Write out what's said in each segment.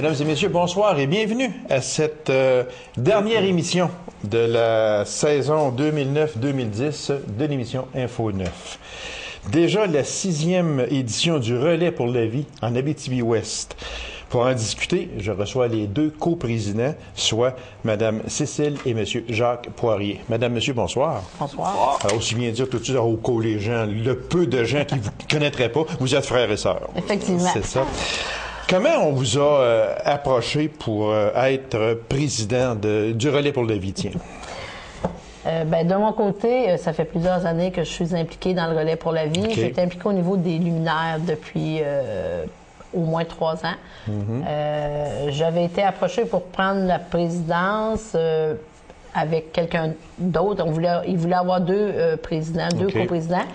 Mesdames et messieurs, bonsoir et bienvenue à cette dernière émission de la saison 2009-2010 de l'émission Info 9. Déjà la 6e édition du Relais pour la vie en Abitibi-Ouest. Pour en discuter, je reçois les deux coprésidents, soit Mme Cécile et M. Jacques Poirier. Madame, Monsieur, bonsoir. Bonsoir. Alors, aussi bien dire tout de suite aux collégiens, le peu de gens qui ne vous connaîtraient pas, vous êtes frères et sœurs. Effectivement. C'est ça. Comment on vous a approché pour être président du Relais pour la vie, tiens? De mon côté, ça fait plusieurs années que je suis impliquée dans le Relais pour la vie. Okay. J'étais impliquée au niveau des luminaires depuis au moins 3 ans. J'avais été approchée pour prendre la présidence avec quelqu'un d'autre. Il voulait avoir deux présidents, deux coprésidents.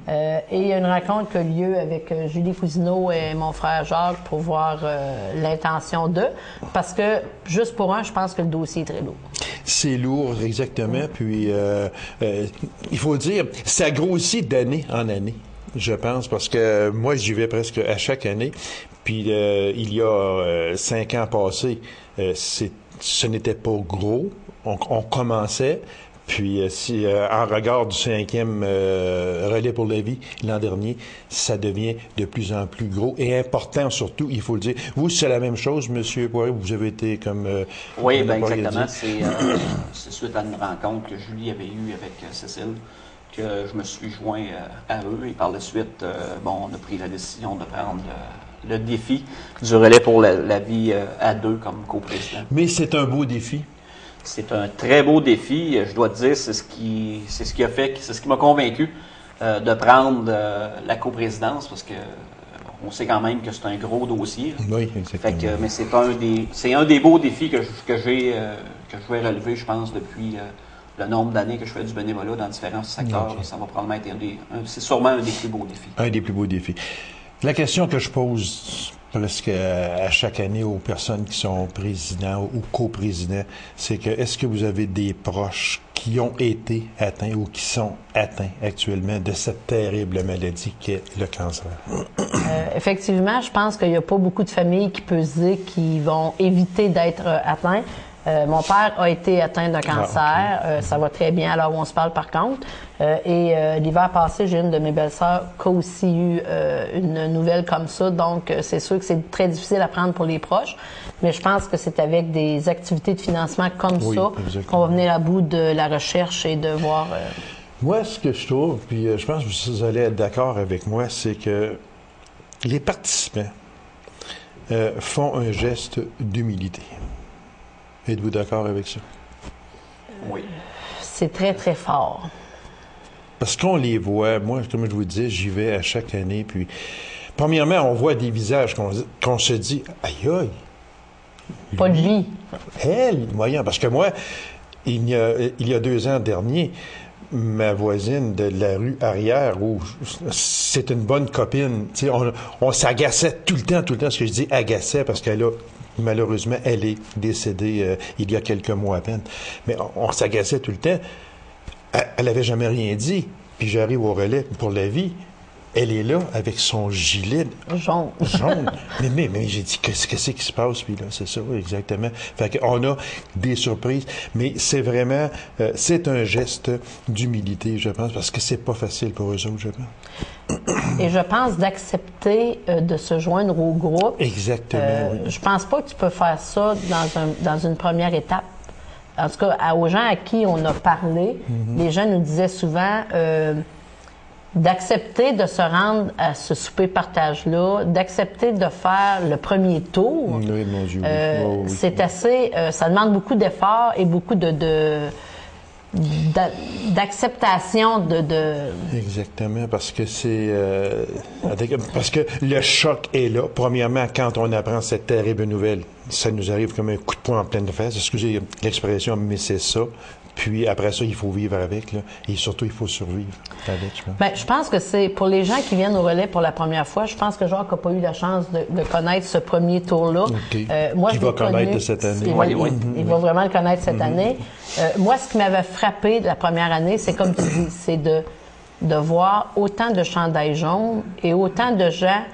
Et il y a une rencontre qui a lieu avec Julie Cousineau et mon frère Jacques pour voir l'intention d'eux. Parce que, juste pour un, je pense que le dossier est très lourd. C'est lourd, exactement. Puis, il faut dire, ça grossit d'année en année, je pense, parce que moi, j'y vais presque à chaque année. Puis, il y a 5 ans passés, ce n'était pas gros. On commençait, puis en regard du 5e Relais pour la vie l'an dernier, ça devient de plus en plus gros et important surtout, il faut le dire. Vous, c'est la même chose, M. Poirier, vous avez été comme... oui, bien exactement. C'est suite à une rencontre que Julie avait eue avec Cécile que je me suis joint à eux et par la suite, on a pris la décision de prendre le défi du Relais pour la vie à deux comme coprésident. Mais c'est un beau défi. C'est un très beau défi. Je dois te dire, c'est ce qui m'a convaincu de prendre la coprésidence parce que on sait quand même que c'est un gros dossier. Oui, exactement. Mais c'est un des beaux défis que je vais relever, je pense, depuis le nombre d'années que je fais du bénévolat dans différents secteurs. Okay. Ça va probablement être c'est sûrement un des plus beaux défis. Un des plus beaux défis. La question que je pose presque à chaque année aux personnes qui sont présidents ou coprésidents, c'est que est-ce que vous avez des proches qui ont été atteints ou qui sont atteints actuellement de cette terrible maladie qu'est le cancer? Effectivement, je pense qu'il n'y a pas beaucoup de familles qui peuvent se dire qu'ils vont éviter d'être atteints. Mon père a été atteint d'un cancer. Ça va très bien à l'heure où on se parle, par contre. L'hiver passé, j'ai une de mes belles-sœurs qui a aussi eu une nouvelle comme ça. Donc, c'est sûr que c'est très difficile à prendre pour les proches. Mais je pense que c'est avec des activités de financement comme ça qu'on va venir à bout de la recherche et de voir... Moi, ce que je trouve, puis je pense que vous allez être d'accord avec moi, c'est que les participants font un geste d'humilité. Êtes-vous d'accord avec ça? Oui. C'est très, très fort. Parce qu'on les voit, moi, comme je vous disais, j'y vais à chaque année, puis premièrement, on voit des visages qu'on se dit, aïe aïe! Pas de vie. Elle, voyons, parce que moi, il y a 2 ans dernier, ma voisine de la rue arrière, où c'est une bonne copine, tu sais, on s'agaçait tout le temps, ce que je dis agaçait, parce qu'elle a... Malheureusement, elle est décédée il y a quelques mois à peine. Mais on s'agaçait tout le temps. Elle n'avait jamais rien dit. Puis j'arrive au Relais pour la vie. Elle est là avec son gilet jaune. mais j'ai dit, qu'est-ce qui se passe? Puis là, c'est ça, exactement. Fait qu'on a des surprises. Mais c'est vraiment, c'est un geste d'humilité, je pense, parce que c'est pas facile pour eux autres, je pense. Et je pense d'accepter de se joindre au groupe. Exactement, oui. Je pense pas que tu peux faire ça dans une première étape. En tout cas, aux gens à qui on a parlé, les gens nous disaient souvent d'accepter de se rendre à ce souper partage-là, d'accepter de faire le premier tour. Oui, mon Dieu. Oui. C'est assez... ça demande beaucoup d'efforts et beaucoup d'acceptation de... Exactement, parce que parce que le choc est là. Premièrement, quand on apprend cette terrible nouvelle, ça nous arrive comme un coup de poing en pleine face. Excusez l'expression, mais c'est ça. Puis après ça, il faut vivre avec, là. Et surtout, il faut survivre avec, je pense. Je pense que c'est pour les gens qui viennent au Relais pour la première fois, je pense que Jacques n'a pas eu la chance de connaître ce premier tour-là. Okay. Moi, il va connaître cette année. Il va vraiment le connaître cette année. Moi, ce qui m'avait frappé de la première année, c'est comme tu dis, c'est de voir autant de chandails jaunes et autant de gens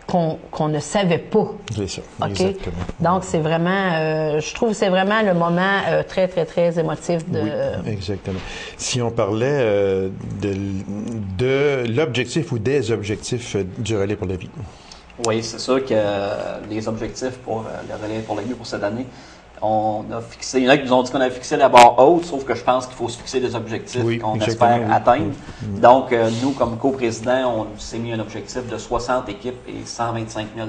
qu'on ne savait pas. C'est ça, okay? Exactement. Donc, c'est vraiment, je trouve que c'est vraiment le moment très, très, très émotif de... Oui, exactement. Si on parlait de l'objectif ou des objectifs du Relais pour la vie. Oui, c'est sûr que les objectifs pour le Relais pour la vie pour cette année, on a fixé, il y en a qui nous ont dit qu'on avait fixé la barre haute, sauf que je pense qu'il faut se fixer des objectifs qu'on espère atteindre. Donc, nous, comme coprésident, on s'est mis un objectif de 60 équipes et 125 000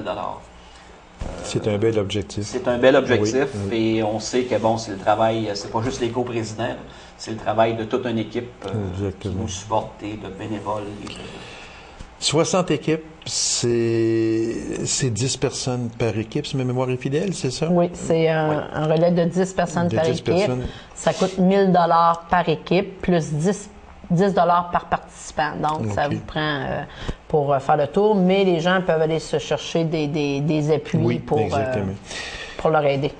c'est un bel objectif. C'est un bel objectif et on sait que bon, c'est le travail, c'est pas juste les coprésidents, c'est le travail de toute une équipe qui nous supporte et de bénévoles. 60 équipes, c'est 10 personnes par équipe, si ma mémoire est fidèle, c'est ça? Oui, c'est un relais de 10 personnes par équipe. Ça coûte 1 000 par équipe, plus 10 par participant. Donc, ça vous prend pour faire le tour, mais les gens peuvent aller se chercher des appuis pour leur aider.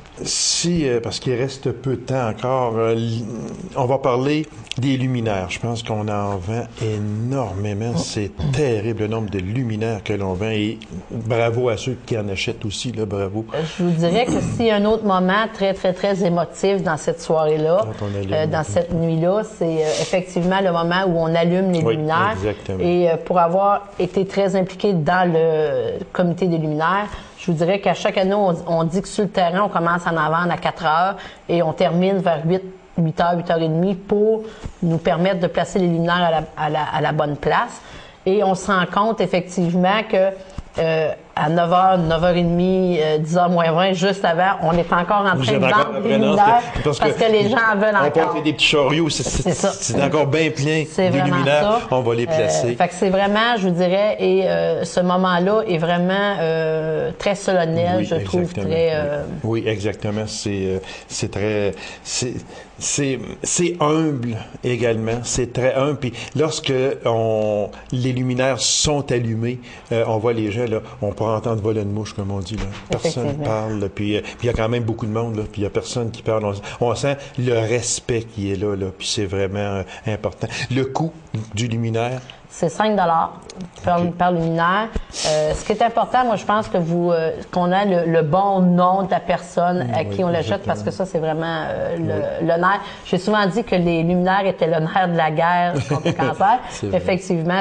Parce qu'il reste peu de temps encore, on va parler des luminaires. Je pense qu'on en vend énormément. C'est terrible le nombre de luminaires que l'on vend et bravo à ceux qui en achètent aussi, là, bravo. Je vous dirais que s'il y a un autre moment très, très, très émotif dans cette soirée-là, dans cette nuit-là, c'est effectivement le moment où on allume les luminaires. Exactement. Et pour avoir été très impliqué dans le comité des luminaires, je vous dirais qu'à chaque année, on dit que sur le terrain, on commence à en vendre à 4 heures et on termine vers 8 heures, 8 heures et demie pour nous permettre de placer les luminaires à la bonne place. Et on se rend compte effectivement que à 9h, 9h30, 10h moins 20, juste avant, on est encore en train de vendre les luminaires parce que les gens en veulent encore. On porte des petits chariots, c'est encore bien plein des luminaires, on va les placer. Fait que c'est vraiment, je vous dirais, et ce moment-là est vraiment très solennel, je trouve, très... Oui, exactement, c'est très... C'est humble également, c'est très humble. Puis lorsque les luminaires sont allumés, on voit les gens, là, on peut entendre voler une mouche, comme on dit. Là. Personne parle, là, puis il y a quand même beaucoup de monde, là, puis il y a personne qui parle. On sent le respect qui est là, puis c'est vraiment important. Le coût du luminaire, c'est 5 par luminaire. Ce qui est important, moi, je pense que qu'on a le bon nom de la personne à qui on l'achète, parce que ça, c'est vraiment le nerf. J'ai souvent dit que les luminaires étaient le nerf de la guerre contre le cancer. Effectivement,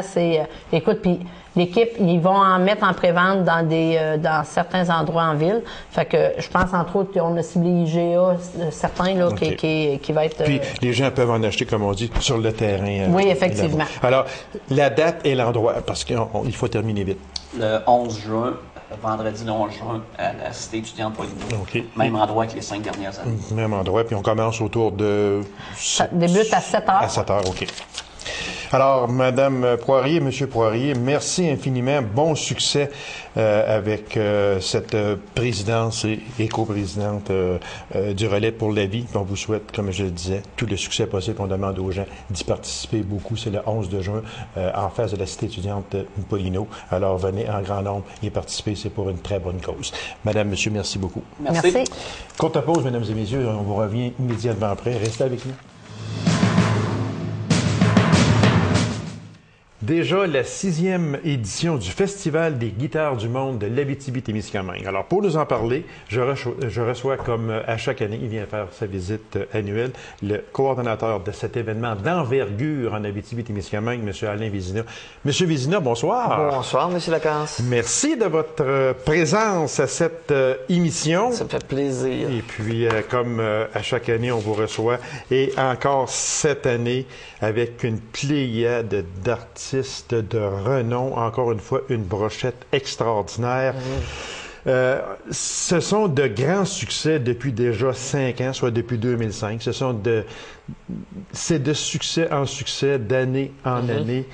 écoute, puis l'équipe, ils vont en mettre en pré-vente dans certains endroits en ville. Fait que je pense, entre autres, qu'on a ciblé IGA, certains, là, qui va être... Puis les gens peuvent en acheter, comme on dit, sur le terrain. Oui, effectivement. Alors, la date et l'endroit, parce qu'il faut terminer vite. Le 11 juin, vendredi le 11 juin, à la Cité étudiante Polyneau. Même endroit que les 5 dernières années. Même endroit, puis on commence autour de... Ça débute à 7 heures. À 7 heures, OK. Alors, Madame Poirier, Monsieur Poirier, merci infiniment. Bon succès avec cette présidence et coprésidente du Relais pour la vie. On vous souhaite, comme je le disais, tout le succès possible. On demande aux gens d'y participer beaucoup. C'est le 11 de juin en face de la Cité étudiante Polyneau. Alors, venez en grand nombre y participer. C'est pour une très bonne cause. Madame, Monsieur, merci beaucoup. Merci. Courte pause, mesdames et messieurs. On vous revient immédiatement après. Restez avec nous. Déjà la 6e édition du Festival des guitares du monde de l'Abitibi-Témiscamingue. Alors, pour nous en parler, je reçois, comme à chaque année, il vient faire sa visite annuelle, le coordonnateur de cet événement d'envergure en Abitibi-Témiscamingue, M. Alain Vézina. M. Vézina, bonsoir. Bonsoir, M. Lacasse. Merci de votre présence à cette émission. Ça me fait plaisir. Et puis, comme à chaque année, on vous reçoit, et encore cette année, avec une pléiade d'artistes de renom, encore une fois, une brochette extraordinaire. Ce sont de grands succès depuis déjà 5 ans, soit depuis 2005. C'est de succès en succès, d'année en année.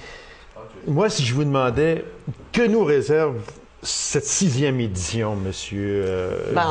Moi, si je vous demandais, que nous réserve cette 6e édition, M.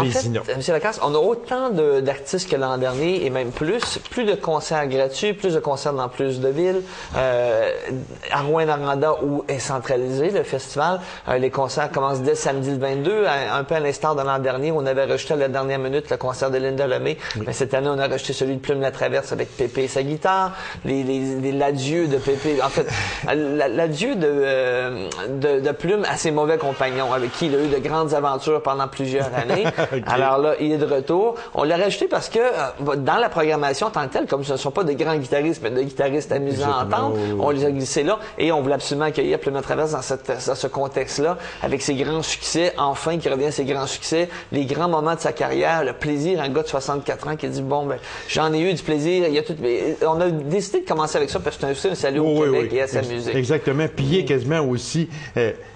Vézina? En fait, M. Lacasse, on a autant d'artistes que l'an dernier et même plus de concerts gratuits, plus de concerts dans plus de villes. À Rouyn-Noranda, où est centralisé le festival, les concerts commencent dès samedi le 22, un peu à l'instar de l'an dernier. On avait rejeté à la dernière minute le concert de Linda Lemay. Oui. Mais cette année, on a rejeté celui de Plume la Traverse avec Pépé et sa guitare, l'adieu de Pépé. En fait, l'adieu de Plume à ses mauvais compagnons. compagnon avec qui il a eu de grandes aventures pendant plusieurs années. Okay. Alors là, il est de retour. On l'a rajouté parce que dans la programmation en tant que telle, comme ce ne sont pas de grands guitaristes, mais de guitaristes amusants à entendre, on les a glissés là et on voulait absolument accueillir Plymouth Traverse dans ce contexte-là, avec ses grands succès, enfin qui revient à ses grands succès, les grands moments de sa carrière, le plaisir, un gars de 64 ans qui dit bon, ben j'en ai eu du plaisir, il y a tout. On a décidé de commencer avec ça parce que c'est aussi un salut au Québec et à sa musique. Exactement. Puis il est quasiment aussi.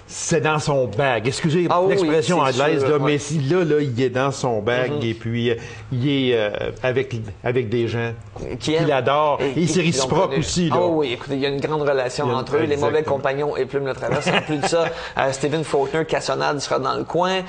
C'est dans son bag. Excusez l'expression anglaise, là, mais là, il est dans son bag et puis il est avec des gens qui l'adorent. Et c'est réciproque aussi. Là. Oui, écoutez, il y a une grande relation entre eux. Les mauvais compagnons et Plume le Traverse. En plus de ça, Stephen Faulkner, Cassonade sera dans le coin.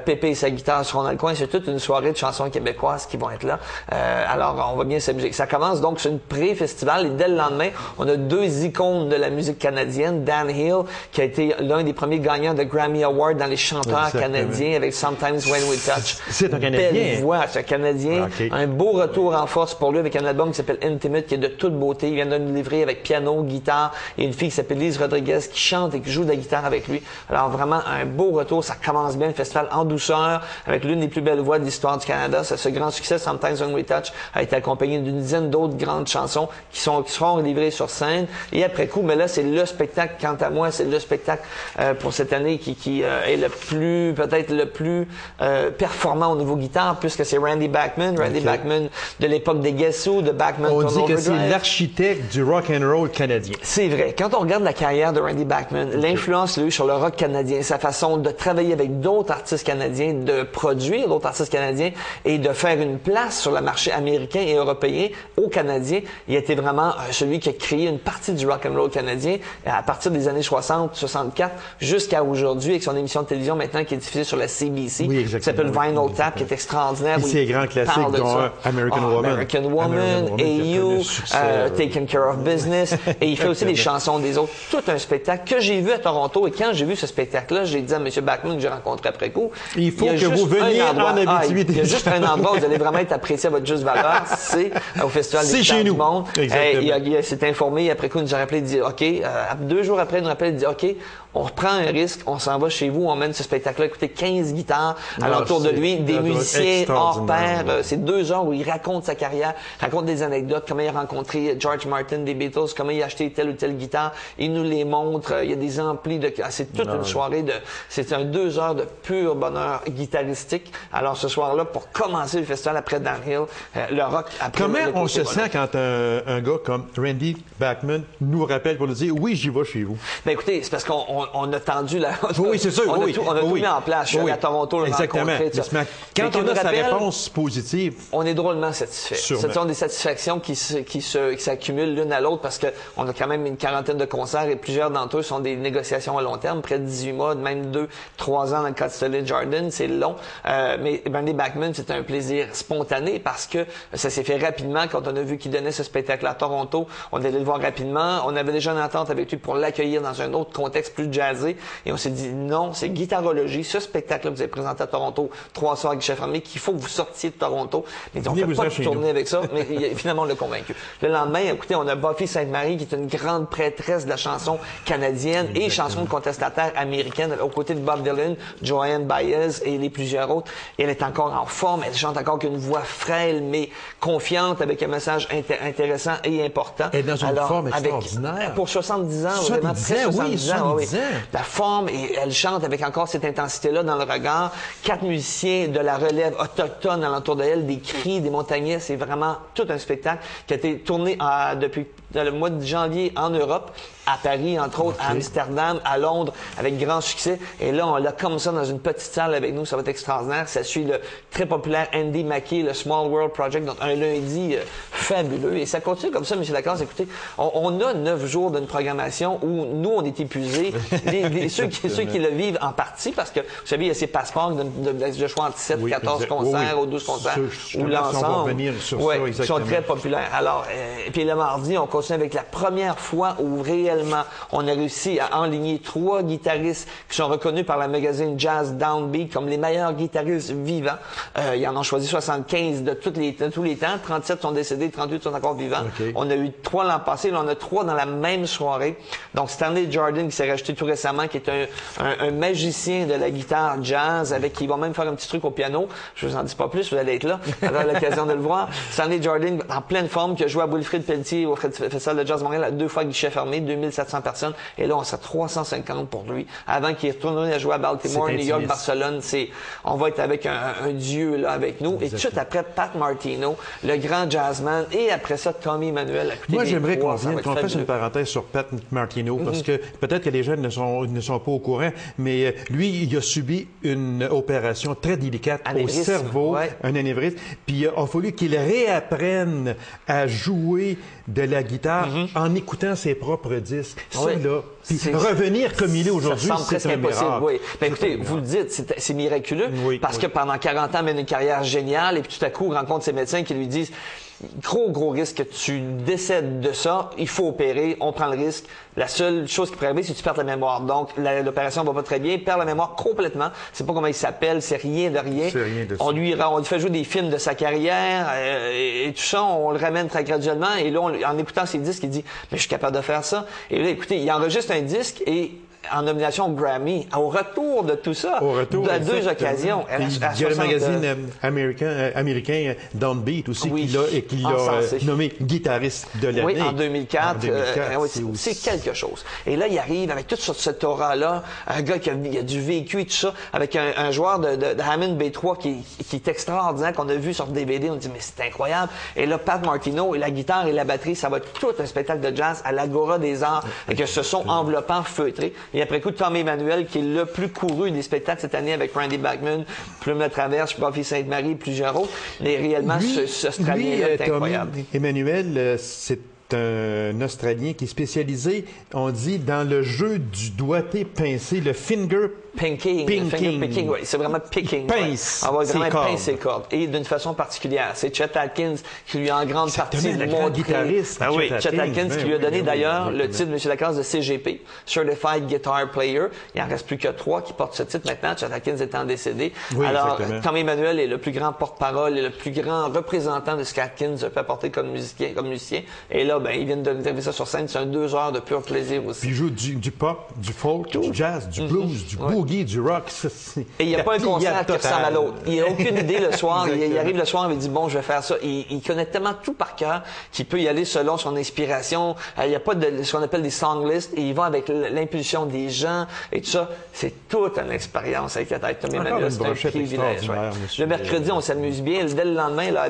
Pépé et sa guitare seront dans le coin. C'est toute une soirée de chansons québécoises qui vont être là. Alors, on va bien s'amuser. Ça commence donc sur une pré-festival et dès le lendemain, on a deux icônes de la musique canadienne. Dan Hill, qui a été l'un des premiers gagnants de Grammy Award dans les chanteurs canadiens avec Sometimes When We Touch. C'est un Canadien. Belle voix, c'est un Canadien. Okay. Un beau retour en force pour lui avec un album qui s'appelle Intimate, qui est de toute beauté. Il vient de nous livrer avec piano, guitare et une fille qui s'appelle Lise Rodriguez qui chante et qui joue de la guitare avec lui. Alors vraiment un beau retour. Ça commence bien le festival en douceur avec l'une des plus belles voix de l'histoire du Canada. Ce grand succès, Sometimes When We Touch, a été accompagné d'une dizaine d'autres grandes chansons qui seront livrées sur scène. Et après coup, mais là, c'est le spectacle. Quant à moi, c'est le spectacle pour cette année qui est peut-être le plus performant au niveau guitare, puisque c'est Randy Bachman de l'époque des Guess Who, de Bachman. On dit que c'est l'architecte du rock and roll canadien. C'est vrai. Quand on regarde la carrière de Randy Bachman, l'influence qu'il a eu sur le rock canadien, sa façon de travailler avec d'autres artistes canadiens, de produire d'autres artistes canadiens et de faire une place sur le marché américain et européen aux Canadiens, il a été vraiment celui qui a créé une partie du rock and roll canadien à partir des années 60, 64, jusqu'à aujourd'hui, avec son émission de télévision maintenant qui est diffusée sur la CBC, qui s'appelle Vinyl Tap, qui est extraordinaire. Et ses grands classiques, dont American Woman, AU, Taking Care of Business, et il fait aussi des chansons des autres. Tout un spectacle que j'ai vu à Toronto, et quand j'ai vu ce spectacle-là, j'ai dit à M. Bachman, que j'ai rencontré après coup, il faut que vous veniez en Abitibi. Il y a juste un endroit où vous allez vraiment être apprécié à votre juste valeur, c'est au Festival des Guitares du Monde. Il s'est informé, après coup, il nous a rappelé, il dit, OK, 2 jours après, il nous rappelle, il dit, OK, on reprend un risque, on s'en va chez vous, on mène ce spectacle-là, écoutez, 15 guitares alentour de lui, des musiciens hors pair. C'est 2 heures où il raconte sa carrière, raconte des anecdotes, comment il a rencontré George Martin des Beatles, comment il a acheté telle ou telle guitare. Il nous les montre, il y a des amplis de... C'est toute une soirée c'est 2 heures de pur bonheur guitaristique. Alors ce soir-là, pour commencer le festival après Dan Hill, le rock après... Comment on se sent quand un gars comme Randy Bachman nous rappelle pour nous dire « Oui, j'y vais chez vous ». Ben écoutez, c'est parce qu'on a tendu la... Oui, c'est sûr. On a tout mis en place. Je suis à Toronto, le rencontrer. Quand on a sa réponse positive... On est drôlement satisfait. Ce sont des satisfactions qui s'accumulent l'une à l'autre parce qu'on a quand même une quarantaine de concerts et plusieurs d'entre eux sont des négociations à long terme, près de 18 mois, même 2-3 ans dans le cas de Sterling Jordan, c'est long. Mais Randy Bachman, c'est un plaisir spontané parce que ça s'est fait rapidement quand on a vu qu'il donnait ce spectacle à Toronto. On allait le voir rapidement. On avait déjà une entente avec lui pour l'accueillir dans un autre contexte plus jazzé. Et on s'est dit, non, c'est Guitarologie, ce spectacle-là que vous avez présenté à Toronto, 3 soirs avec guichet fermé, qu'il faut que vous sortiez de Toronto. Mais on ne peut pas tourner avec ça. Mais finalement, on l'a convaincu. Le lendemain, écoutez, on a Buffy Sainte-Marie, qui est une grande prêtresse de la chanson canadienne et chanson de contestataire américaine, aux côtés de Bob Dylan, Joanne Baez et les plusieurs autres. Et elle est encore en forme. Elle chante encore qu'une voix frêle, mais confiante, avec un message intéressant et important. Elle est dans une forme extraordinaire. Pour 70 ans, vraiment, très 70 ans. Oui. La forme, et elle chante avec encore cette intensité-là dans le regard. 4 musiciens de la relève autochtone alentour d'elle, des cris, des montagnais. C'est vraiment tout un spectacle qui a été tourné depuis le mois de janvier en Europe, à Paris, entre autres, à Amsterdam, à Londres, avec grand succès. Et là, on l'a comme ça dans une petite salle avec nous. Ça va être extraordinaire. Ça suit le très populaire Andy Mackey, le Small World Project, donc un lundi fabuleux. Et ça continue comme ça, M. Lacasse. Écoutez, on a 9 jours d'une programmation où nous, on est épuisés. Ceux qui le vivent en partie, parce que, vous savez, il y a ces passeports de choix entre 7, 14 concerts ou 12 concerts, ou l'ensemble. Qui sont très populaires. Alors, et puis le mardi, on continue continue avec la première fois où réellement on a réussi à enligner 3 guitaristes qui sont reconnus par la magazine Jazz Downbeat comme les meilleurs guitaristes vivants. Ils en ont choisi 75 de tous les temps. 37 sont décédés, 38 sont encore vivants. Okay. On a eu 3 l'an passé, là on a 3 dans la même soirée. Donc Stanley Jordan qui s'est rajouté tout récemment, qui est un magicien de la guitare jazz, avec qui va même faire un petit truc au piano. Je vous en dis pas plus, vous allez être là, avoir l'occasion de le voir. Stanley Jordan, en pleine forme, qui a joué à Wilfrid Pelletier au Festival de Jazz Montréal, 2 fois guichet fermé, 2700 personnes. Et là, on s'est 350 pour lui. Avant qu'il retourne à jouer à Baltimore, New York, Barcelone, on va être avec un dieu, là, avec nous. Et tout de suite après, Pat Martino, le grand jazzman. Et après ça, Tommy Emmanuel. Moi, j'aimerais qu'on fasse une parenthèse sur Pat Martino, parce que peut-être que les jeunes ne sont pas au courant, mais lui, il a subi une opération très délicate au cerveau, un anévrisme, puis il a fallu qu'il réapprenne à jouer de la guitare en écoutant ses propres disques. Ça, là, puis revenir comme il est aujourd'hui, c'est un miracle. Oui. Ben, écoutez, vous le dites, c'est miraculeux, parce que pendant 40 ans, il mène une carrière géniale, et puis tout à coup, il rencontre ses médecins qui lui disent gros risque que tu décèdes de ça, il faut opérer, on prend le risque. La seule chose qui pourrait arriver, c'est que tu perds la mémoire. Donc, l'opération va pas très bien, il perd la mémoire complètement. C'est pas comment il s'appelle, c'est rien de rien. On lui fait jouer des films de sa carrière, et tout ça, on le ramène très graduellement, et là, en écoutant ses disques, il dit, mais je suis capable de faire ça. Et là, écoutez, il enregistre un disque, et en nomination Grammy, au retour de tout ça, à 2 occasions. Il y a le magazine américain Downbeat aussi qui l'a nommé guitariste de l'année. Oui, en 2004. C'est quelque chose. Et là, il arrive avec toute cette aura-là, un gars qui a du vécu et tout ça, avec un joueur de Hammond B3 qui est extraordinaire, qu'on a vu sur DVD. On dit, mais c'est incroyable. Et là, Pat Martino et la guitare et la batterie, ça va être tout un spectacle de jazz à l'Agora des Arts, avec ce son enveloppant feutré. Et après coup, Tommy Emmanuel, qui est le plus couru des spectacles cette année avec Randy Bachman, Plume La Traverse, Buffy Sainte-Marie, plusieurs autres. Mais réellement, ce Australien-là est incroyable. Tommy Emmanuel, c'est un Australien qui est spécialisé, on dit, dans le jeu du doigté pincé, le finger Pinking, oui. C'est vraiment picking. Pince. On va vraiment pincer ses cordes. Et d'une façon particulière. C'est Chet Atkins qui lui a en grande partie montré. Guitariste. Chet Atkins qui lui a donné d'ailleurs le titre de Monsieur Lacasse de CGP, Certified Guitar Player. Il en reste plus que 3 qui portent ce titre maintenant, Chet Atkins étant décédé. Oui, alors, Tommy Emmanuel est le plus grand porte-parole et le plus grand représentant de ce qu'Atkins a fait apporter comme musicien. Et là, ben, ils viennent de l'interviewer ça sur scène. C'est 2 heures de pur plaisir aussi. Puis il joue du pop, du folk, du jazz, du blues, du boogie, du rock. Et il n'y a pas un concert qui ressemble à l'autre. Il n'a aucune idée le soir. Il arrive le soir et il dit, bon, je vais faire ça. Il connaît tellement tout par cœur qu'il peut y aller selon son inspiration. Il n'y a pas de ce qu'on appelle des song lists. Et il va avec l'impulsion des gens et tout ça. C'est toute une expérience avec la tête. Tommy Emmanuel, c'est un privilège. Le mercredi, on s'amuse bien. Dès le lendemain, là,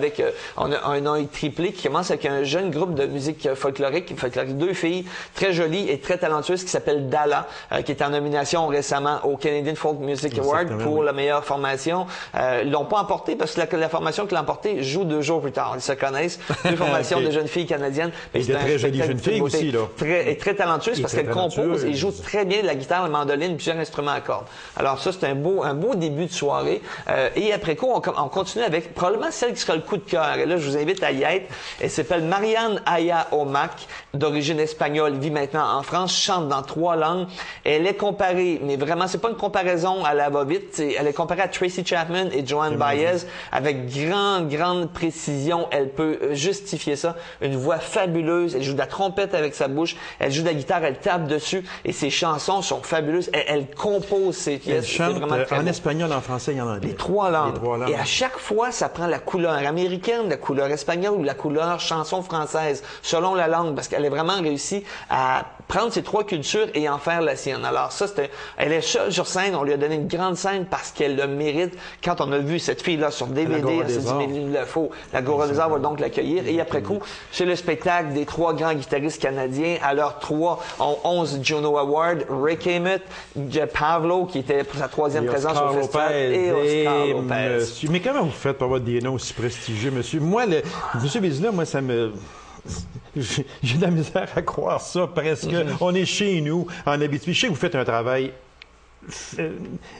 on a un œil triplé qui commence avec un jeune groupe de musique folklorique. 2 filles très jolies et très talentueuses qui s'appellent Dala, qui est en nomination récemment au Canadian Folk Music Award pour la meilleure formation. Ils l'ont pas emporté parce que la formation qui l'a emporté joue 2 jours plus tard. Ils se connaissent. 2 formations de jeunes filles canadiennes. Mais c'est très jolies jeunes filles aussi, là. Très talentueuses parce qu'elles composent et jouent très bien la guitare, la mandoline, plusieurs instruments à cordes. Alors ça, c'est un beau début de soirée. Et après quoi, on continue avec probablement celle qui sera le coup de cœur. Et là, je vous invite à y être. Elle s'appelle Marianne Aya Omac, d'origine espagnole, vit maintenant en France, chante dans 3 langues. Elle est comparée, mais vraiment, c'est pas une comparaison à la va-vite. Elle est comparée à Tracy Chapman et Joan Baez avec grande précision. Elle peut justifier ça. Une voix fabuleuse. Elle joue de la trompette avec sa bouche. Elle joue de la guitare. Elle tape dessus. Et ses chansons sont fabuleuses. Elle compose ses pièces. Elle chante en espagnol, en français et en anglais. Les 3 langues. Et à chaque fois, ça prend la couleur américaine, la couleur espagnole ou la couleur chanson française, selon la langue, parce qu'elle a vraiment réussi à prendre ces 3 cultures et en faire la sienne. Alors ça, elle est seule sur scène. On lui a donné une grande scène parce qu'elle le mérite. Quand on a vu cette fille-là sur DVD, elle s'est dit, mais il le faut. L'Agora des Arts va donc l'accueillir. Et après coup, c'est le spectacle des 3 grands guitaristes canadiens. Alors 3 ont 11 Juno Awards. Rick Emmett, Pavlo, qui était pour sa 3e présence au festival, et Oscar Lopez. Monsieur, mais comment vous faites pour avoir des noms aussi prestigieux, monsieur? Moi, monsieur Vézina, moi, ça me... J'ai de la misère à croire ça, presque. On est chez nous, en Abitibi. Je sais que vous faites un travail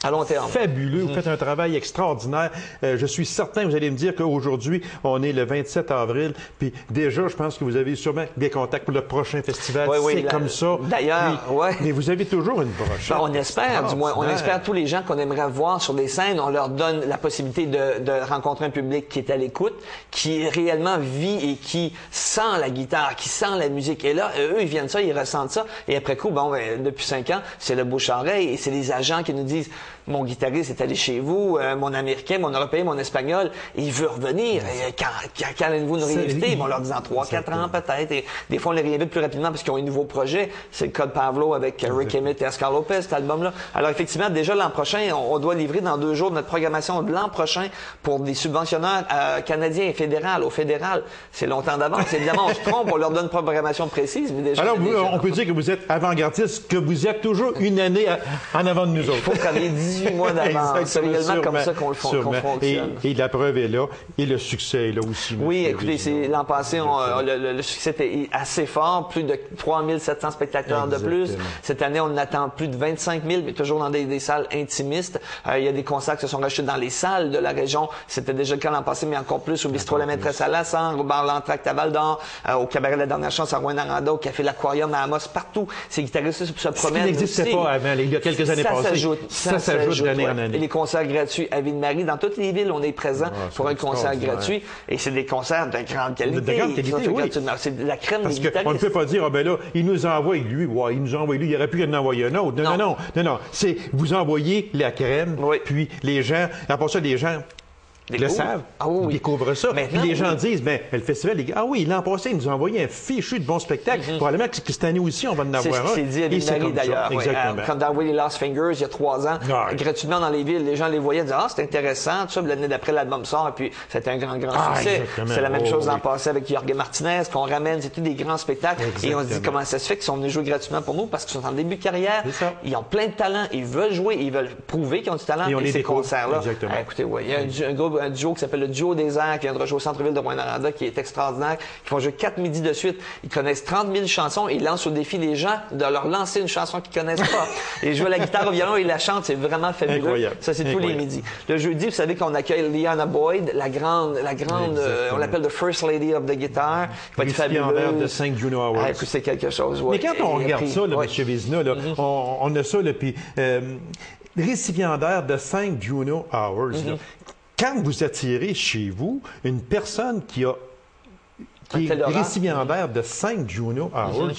à long terme. Fabuleux. Vous faites un travail extraordinaire. Je suis certain, vous allez me dire qu'aujourd'hui, on est le 27 avril, puis déjà, je pense que vous avez sûrement des contacts pour le prochain festival. C'est comme ça. D'ailleurs, mais vous avez toujours une brochette. On espère, du moins. On espère tous les gens qu'on aimerait voir sur des scènes, on leur donne la possibilité de rencontrer un public qui est à l'écoute, qui réellement vit et qui sent la guitare, qui sent la musique. Et là, eux, ils viennent ça, ils ressentent ça. Et après coup, depuis 5 ans, c'est le bouche-à-oreille et c'est les agents qui nous disent mon guitariste est allé chez vous, mon Américain, mon Européen, mon Espagnol, il veut revenir. Quand allez-vous nous réinviter? On leur dit en 3-4 ans peut-être. Et des fois, on les réinvite plus rapidement parce qu'ils ont un nouveau projet. C'est le cas de Pavlo avec Rick Emmett et Oscar Lopez, cet album-là. Alors effectivement, déjà l'an prochain, on doit livrer dans 2 jours notre programmation de l'an prochain pour des subventionneurs canadiens et fédéral. Au fédéral, c'est longtemps d'avance. Évidemment, on se trompe, on leur donne une programmation précise. Mais déjà, alors, on peut dire que vous êtes avant-gardiste, que vous êtes toujours une année en avant de nous autres. Il faut travailler 18 mois d'avance. C'est réellement comme ça qu'on fonctionne. Et la preuve est là, et le succès est là aussi. Oui, écoutez, l'an passé, le succès était assez fort, plus de 3700 spectateurs de plus. Cette année, on attend plus de 25 000, mais toujours dans des salles intimistes. Il y a des concerts qui se sont rachetés dans les salles de la région. C'était déjà le cas l'an passé, mais encore plus au Bistrot La Maîtresse à Lassan, au bar L'Entracte à Val-d'Or, au Cabaret La Dernière Chance à Rouyn-Noranda, au Café L'Aquarium à Amos, partout. Ces guitaristes se promènent. Ce qui n'existait pas avant, il y a quelques années passées. Ça s'ajoute d'année en année. Et les concerts gratuits à Ville-Marie, dans toutes les villes, on est présent pour un concert gratuit. Et c'est des concerts de grande qualité. De grande qualité, oui. C'est la crème des guitaristes. Parce qu'on ne peut pas dire, là, il nous envoie lui, il nous envoie lui, il aurait pu en envoyer un autre. Non. C'est, vous envoyez la crème, puis les gens, après ça, les gens le savent, ils découvrent ça. Puis les gens disent, le festival, l'an passé, ils nous ont envoyé un fichu de bons spectacles. Probablement que cette année aussi, on va en avoir un. C'est dit à Ville-Marie, d'ailleurs. Quand dans Willie Lost Fingers, il y a 3 ans, gratuitement dans les villes, les gens les voyaient, disaient, c'est intéressant, tout ça. L'année d'après, l'album sort, et puis c'était un grand succès. C'est la même chose l'an passé avec Jorge Martinez, qu'on ramène, c'était des grands spectacles. Et on se dit, comment ça se fait qu'ils sont venus jouer gratuitement pour nous? Parce qu'ils sont en début de carrière, ils ont plein de talent, ils veulent jouer, ils veulent prouver qu'ils ont du talent. Et ces concerts-là, écoutez, il y a un duo qui s'appelle le Duo des Airs, qui vient de rejouer au centre-ville de Rouyn-Noranda, qui est extraordinaire, qui vont jouer 4 midis de suite. Ils connaissent 30 000 chansons et ils lancent au défi les gens de leur lancer une chanson qu'ils connaissent pas. Et ils jouent la guitare au violon et ils la chantent, c'est vraiment fabuleux. Incroyable. Ça, c'est tous les midis. Le jeudi, vous savez qu'on accueille Liana Boyd, la grande, on l'appelle the First Lady of the Guitar, qui va être fabuleuse. de 5 Juno Awards. C'est quelque chose, Mais quand on regarde ça, M. Vézina, on a ça, puis récipiendaire de 5 Juno Awards, quand vous attirez chez vous une personne qui est récipiendaire de 5 Juno Awards,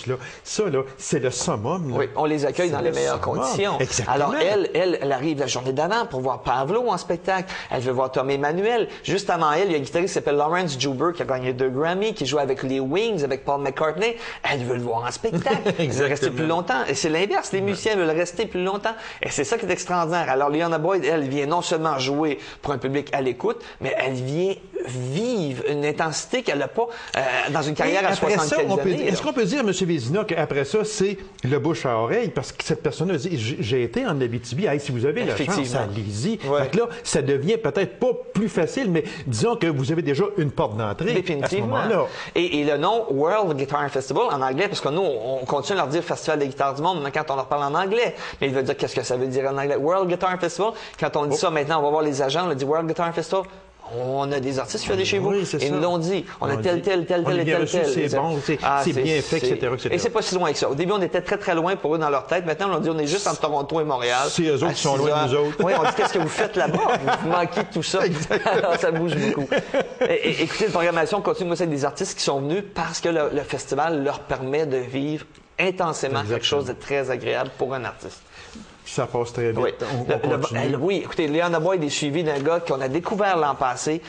c'est le summum. Oui, on les accueille dans les meilleures conditions. Exactement. Alors, elle arrive la journée d'avant pour voir Pavlo en spectacle. Elle veut voir Tom Emmanuel. Juste avant elle, il y a un guitariste qui s'appelle Lawrence Juber qui a gagné 2 Grammy, qui joue avec les Wings, avec Paul McCartney. Elle veut le voir en spectacle. Elle veut rester plus longtemps. Et c'est l'inverse. Les musiciens veulent rester plus longtemps. Et c'est ça qui est extraordinaire. Alors, Liana Boyd, elle vient non seulement jouer pour un public à l'écoute, mais elle vient vivre une intensité qu'elle n'a pas dans une carrière à 60 années. Est-ce qu'on peut dire, M. Vézina, qu'après ça, c'est le bouche à oreille? Parce que cette personne a dit, j'ai été en Abitibi, si vous avez la chance, allez-y. Fait que là, ça devient peut-être pas plus facile, mais disons que vous avez déjà une porte d'entrée. Définitivement. À ce moment-là. Et le nom World Guitar Festival en anglais, parce que nous, on continue à leur dire Festival des guitares du monde, même quand on leur parle en anglais. Mais il veut dire qu'est-ce que ça veut dire en anglais? World Guitar Festival. Quand on dit ça maintenant, on va voir les agents, on dit World Guitar Festival. On a des artistes qui font des chez vous. Oui, et nous l'ont dit. On a tel. C'est bon, c'est bien fait, etc. Et c'est pas si loin que ça. Au début, on était très, très loin pour eux dans leur tête. Maintenant, on leur dit, on est juste entre Toronto et Montréal. C'est eux autres qui sont loin de nous autres. Oui, on dit, qu'est-ce que vous faites là-bas? Vous manquez de tout ça. Alors, ça bouge beaucoup. Écoutez, la programmation continue. Moi, c'est des artistes qui sont venus parce que le festival leur permet de vivre intensément quelque chose de très agréable pour un artiste. Ça passe très vite. Oui, écoutez, Liana Boyd est suivi d'un gars qu'on a découvert l'an passé.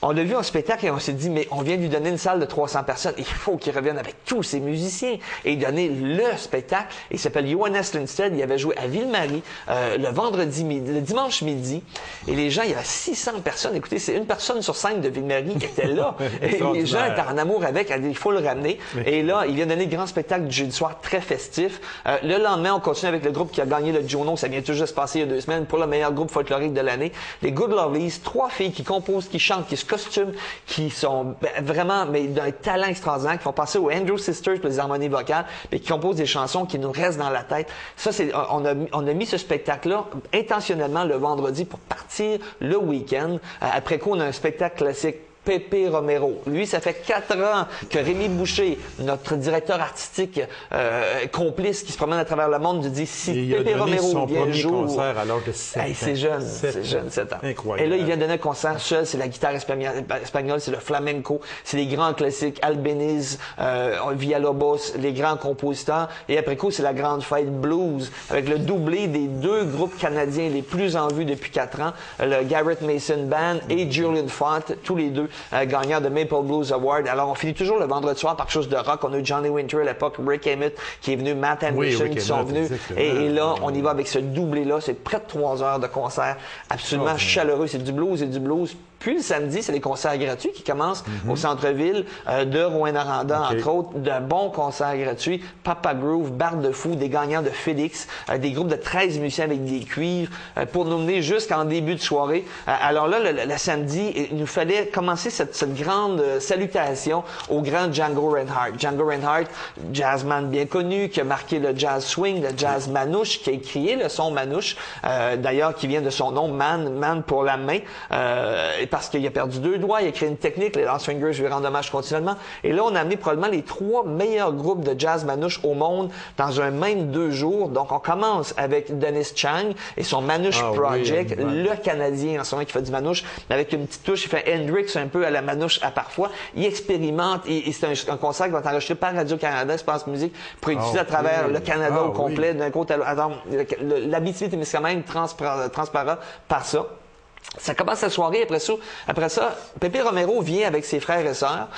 On l'a vu en spectacle et on s'est dit, mais on vient de lui donner une salle de 300 personnes. Il faut qu'il revienne avec tous ses musiciens et donner le spectacle. Il s'appelle Johannes Lundstedt. Il avait joué à Ville-Marie le dimanche midi. Et les gens, il y avait 600 personnes. Écoutez, c'est une personne sur 5 de Ville-Marie qui était là. Et les gens étaient en amour avec. Il faut le ramener. Et là, il vient donner le grand spectacle du jeudi soir très festif. Le lendemain, on continue avec le groupe qui a gagné le Juno. Ça vient tout juste passer il y a 2 semaines pour le meilleur groupe folklorique de l'année. Les Good Lovelies, 3 filles qui composent, qui chantent, qui se costumes qui sont vraiment mais d'un talent extraordinaire, qui font penser aux Andrew Sisters pour les harmonies vocales, mais qui composent des chansons qui nous restent dans la tête. Ça, on a mis ce spectacle-là intentionnellement le vendredi pour partir le week-end. Après quoi, on a un spectacle classique. Pépé Romero. Lui, ça fait 4 ans que Rémi Boucher, notre directeur artistique complice qui se promène à travers le monde, nous dit si Pépé Romero vient un jour... concert à l'âge de 7 ans. C'est jeune, 7 ans. Incroyable. Et là, il vient donner un concert seul, c'est la guitare espagnole, c'est le flamenco, c'est les grands classiques, Albéniz, Villalobos, les grands compositeurs. Et après coup, c'est la grande fête blues, avec le doublé des 2 groupes canadiens les plus en vue depuis 4 ans, le Garrett Mason Band et Julian Font, tous les deux gagnant de Maple Blues Award. Alors, on finit toujours le vendredi soir par quelque chose de rock. On a eu Johnny Winter à l'époque, Rick Emmett qui est venu, Matt Ambition qui sont venus. Et là, on y va avec ce doublé-là. C'est près de 3 heures de concert absolument chaleureux. C'est du blues et du blues. Puis le samedi, c'est les concerts gratuits qui commencent au centre-ville de Rouyn-Noranda, entre autres, de bons concerts gratuits. Papa Groove, Barde de Fou, des gagnants de Félix, des groupes de 13 musiciens avec des cuivres, pour nous mener jusqu'en début de soirée. Alors là, le samedi, il nous fallait commencer cette grande salutation au grand Django Reinhardt. Django Reinhardt, jazzman bien connu, qui a marqué le jazz swing, le jazz manouche, qui a créé le son manouche, d'ailleurs, qui vient de son nom, man pour la main, parce qu'il a perdu 2 doigts, il a créé une technique, les Last Fingers lui rendent hommage continuellement. Et là, on a amené probablement les 3 meilleurs groupes de jazz manouche au monde dans un même 2 jours. Donc, on commence avec Dennis Chang et son Manouche Project, le Canadien en ce moment qui fait du manouche, avec une petite touche, il fait Hendrix un peu à la manouche à parfois. Il expérimente et c'est un concert qui va être enregistré par Radio-Canada, Espace Musique, pour être diffusé à travers le Canada au complet, d'un côté à l'autre. Alors, l'Abitibi-Témiscamingue transpara par ça. Ça commence la soirée. Après ça, Pépé Romero vient avec ses frères et sœurs.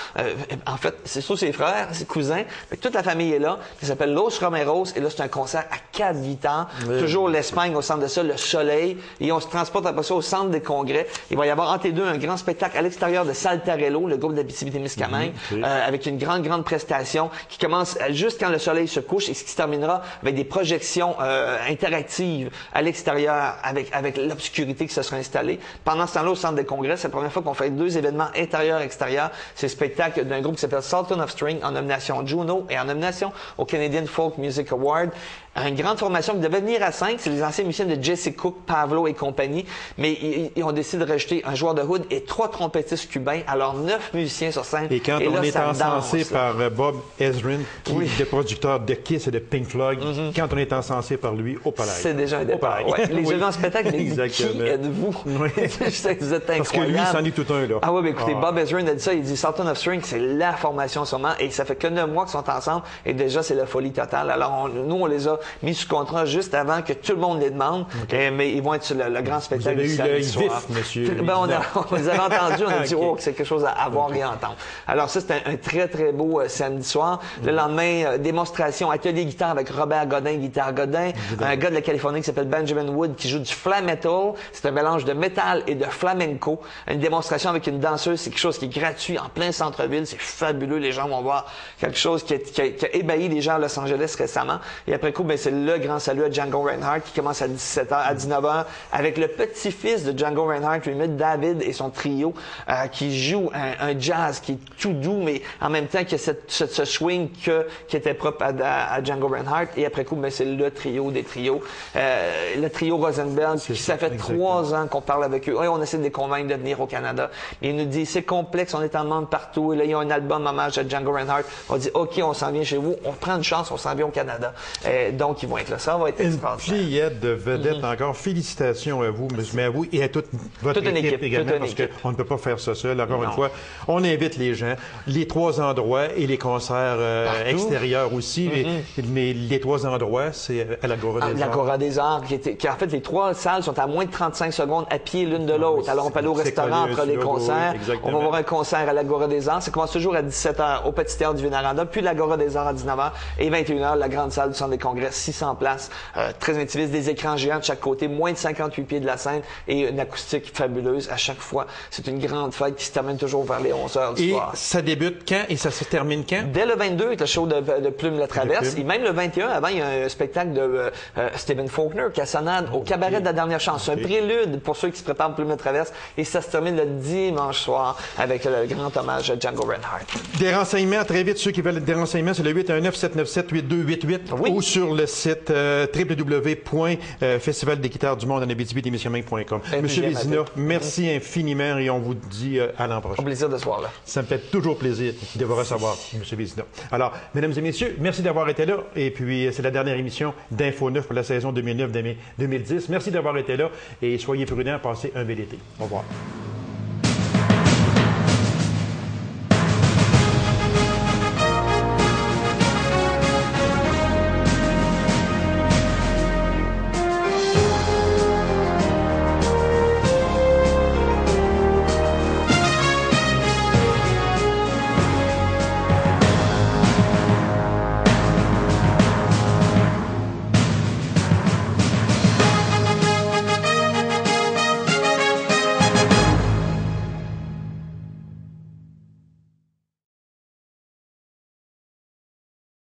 En fait, c'est surtout ses frères, ses cousins. Toute la famille est là. Ça s'appelle Los Romeros. Et là, c'est un concert à 4 guitares. Toujours l'Espagne au centre de ça, le soleil. Et on se transporte après ça au centre des congrès. Il va y avoir entre les deux un grand spectacle à l'extérieur de Saltarello, le groupe d'Abitibi-Témiscamingue, avec une grande prestation qui commence juste quand le soleil se couche et qui se terminera avec des projections interactives à l'extérieur avec l'obscurité qui se sera installée. Pendant ce temps-là, au centre des congrès, c'est la première fois qu'on fait 2 événements intérieur-extérieur. C'est le spectacle d'un groupe qui s'appelle Sultan of String, en nomination Juno et en nomination au Canadian Folk Music Award. Une grande formation qui devait venir à 5, c'est les anciens musiciens de Jesse Cook, Pavlo et compagnie, mais ils ont décidé de rajouter un joueur de oud et 3 trompettistes cubains, alors 9 musiciens sur scène. Et quand on est encensé par Bob Ezrin, qui est le producteur de Kiss et de Pink Floyd, quand on est encensé par lui, au palais. C'est déjà un départ. Les jeux en spectacle, qui êtes-vous? Je sais que vous êtes incroyable. Parce que lui, il s'en est tout un, là. Ah oui, mais écoutez, Bob Ezrin a dit ça, il dit Sultan of String, c'est la formation sûrement, et ça fait que 9 mois qu'ils sont ensemble, et déjà, c'est la folie totale. Alors, nous, on les a mis sous contrat juste avant que tout le monde les demande, mais ils vont être sur le grand spectacle du samedi soir. Vif, monsieur. On les avait entendus, on a dit, que c'est quelque chose à voir et entendre. Alors ça, c'était un très, très beau samedi soir. Le lendemain, démonstration, atelier guitare avec Robert Godin, guitare Godin, un gars de la Californie qui s'appelle Benjamin Wood, qui joue du flam metal. C'est un mélange de métal et de flamenco. Une démonstration avec une danseuse, c'est quelque chose qui est gratuit en plein centre-ville. C'est fabuleux. Les gens vont voir quelque chose qui a ébahi les gens à Los Angeles récemment. Et après coup, c'est le grand salut à Django Reinhardt qui commence à 17h, à 19h avec le petit-fils de Django Reinhardt, lui, David et son trio, qui joue un jazz qui est tout doux, mais en même temps qui a ce swing qui était propre à Django Reinhardt. Et après coup, c'est le trio des trios. Le trio Rosenberg, qui ça fait 3 ans qu'on parle avec eux. Ouais, on essaie de les convaincre de venir au Canada. Et ils nous disent, c'est complexe, on est en demande partout. Et là, il y a un album hommage à Django Reinhardt. On dit, OK, on s'en vient chez vous. On prend une chance, on s'en vient au Canada. Donc, ils vont être là. Ça va être extraordinaire. Une pliette de vedettes encore. Félicitations à vous, mais à vous et à toute votre équipe également, parce qu'on ne peut pas faire ça seul. Encore une fois, on invite les gens. Les 3 endroits et les concerts extérieurs aussi, mais les 3 endroits, c'est à l'Agora des Arts. L'Agora des Arts, qui en fait, les 3 salles sont à moins de 35 secondes à pied l'une de l'autre. Alors, on peut aller au restaurant entre les concerts. On va voir un concert à l'Agora des Arts. Ça commence toujours à 17h au Petit Théâtre du Vieux-Noranda, puis l'Agora des Arts à 19h et 21h, la grande salle du Centre des Congrès. 600 places, très intimiste, des écrans géants de chaque côté, moins de 58 pieds de la scène et une acoustique fabuleuse à chaque fois. C'est une grande fête qui se termine toujours vers les 11 heures du soir. Et ça débute quand et ça se termine quand? Dès le 22, avec le show de Plume la Traverse. Et même le 21, avant, il y a un spectacle de Stephen Faulkner, Cassonade, au Cabaret de la Dernière Chance. Un prélude pour ceux qui se préparent Plume la Traverse. Et ça se termine le dimanche soir avec le grand hommage à Django Reinhardt. Des renseignements, très vite, ceux qui veulent des renseignements, c'est le 819-797-8288 Oui. ou sur le site www.festivaldeguitaresdumonde en Abitibi-Témiscamingue.com. Monsieur Vézina, merci infiniment et on vous dit à l'an prochain. Un plaisir de ce soir-là. Ça me fait toujours plaisir de vous recevoir, Monsieur Vézina. Alors, mesdames et messieurs, merci d'avoir été là. Et puis, c'est la dernière émission d'Info 9 pour la saison 2009-2010. Merci d'avoir été là et soyez prudents, passez un bel été. Au revoir.